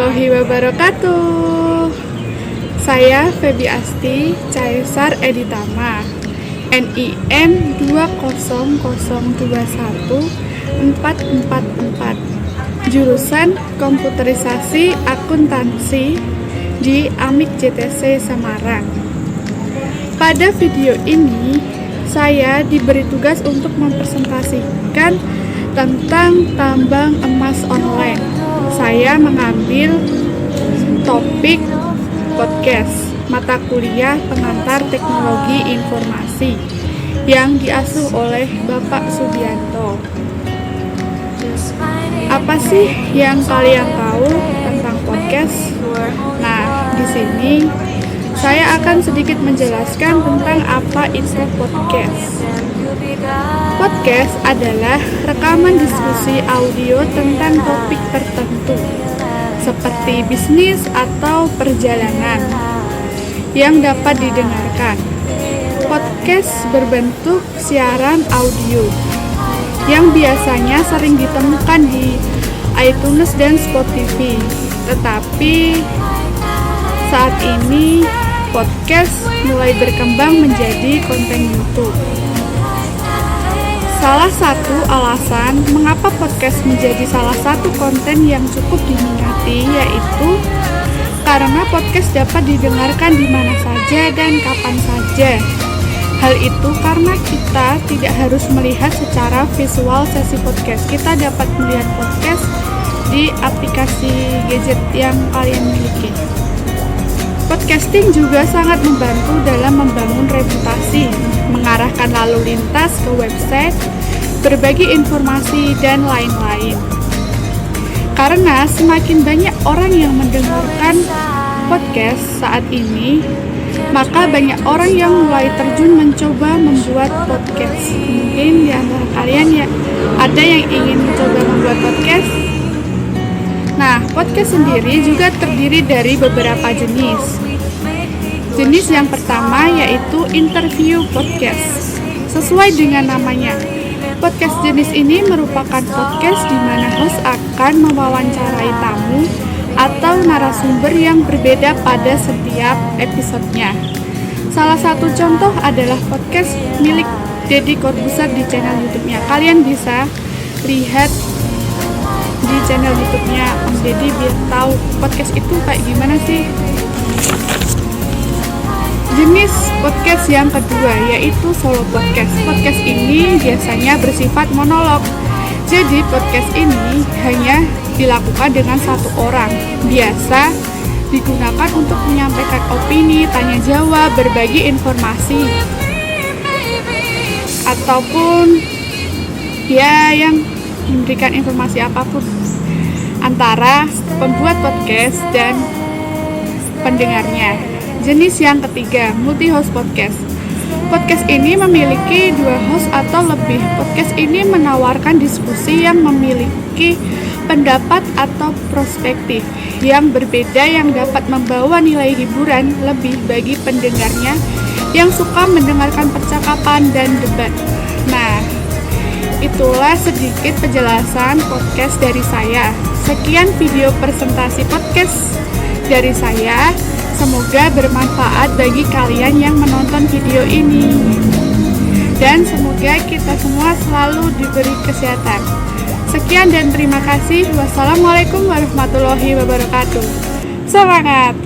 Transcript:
warahmatullahi wabarakatuh. Saya Febi Asti, Caesar Editama, NIM 200214444, jurusan Komputerisasi Akuntansi di Amik JTC Semarang. Pada video ini, saya diberi tugas untuk mempresentasikan tentang tambang emas online. Saya mengambil topik podcast mata kuliah pengantar teknologi informasi yang diasuh oleh Bapak Subianto. Apa sih yang kalian tahu tentang podcast? Nah, di sini saya akan sedikit menjelaskan tentang apa itu podcast. Podcast adalah rekaman diskusi audio tentang topik tertentu, seperti bisnis atau perjalanan, yang dapat didengarkan. Podcast berbentuk siaran audio, yang biasanya sering ditemukan di iTunes dan Spotify. Tetapi saat ini podcast mulai berkembang menjadi konten YouTube. Salah satu alasan mengapa podcast menjadi salah satu konten yang cukup diminati yaitu karena podcast dapat didengarkan di mana saja dan kapan saja. Hal itu karena kita tidak harus melihat secara visual sesi podcast. Kita dapat melihat podcast di aplikasi gadget yang kalian miliki. Podcasting juga sangat membantu dalam membangun reputasi, mengarahkan lalu lintas ke website, berbagi informasi, dan lain-lain. Karena semakin banyak orang yang mendengarkan podcast saat ini, maka banyak orang yang mulai terjun mencoba membuat podcast. Mungkin di antara kalian ya ada yang ingin mencoba membuat podcast. Nah, podcast sendiri juga terdiri dari beberapa jenis. Jenis yang pertama yaitu interview podcast. Sesuai dengan namanya, podcast jenis ini merupakan podcast di mana host akan mewawancarai tamu atau narasumber yang berbeda pada setiap episodenya. Salah satu contoh adalah podcast milik Deddy Corbuzier di channel YouTube-nya. Kalian bisa lihat di channel YouTube-nya Om Deddy biar tahu podcast itu kayak gimana sih. Jenis podcast yang kedua yaitu solo podcast. Podcast ini biasanya bersifat monolog. Jadi podcast ini hanya dilakukan dengan satu orang. Biasa digunakan untuk menyampaikan opini, tanya jawab, berbagi informasi, ataupun ya yang memberikan informasi apapun antara pembuat podcast dan pendengarnya. Jenis yang ketiga, multi-host podcast. Podcast ini memiliki 2 host atau lebih. Podcast ini menawarkan diskusi yang memiliki pendapat atau perspektif yang berbeda yang dapat membawa nilai hiburan lebih bagi pendengarnya yang suka mendengarkan percakapan dan debat. Nah, itulah sedikit penjelasan podcast dari saya. Sekian video presentasi podcast dari saya. Semoga bermanfaat bagi kalian yang menonton video ini. Dan semoga kita semua selalu diberi kesehatan. Sekian dan terima kasih. Wassalamualaikum warahmatullahi wabarakatuh. Semangat!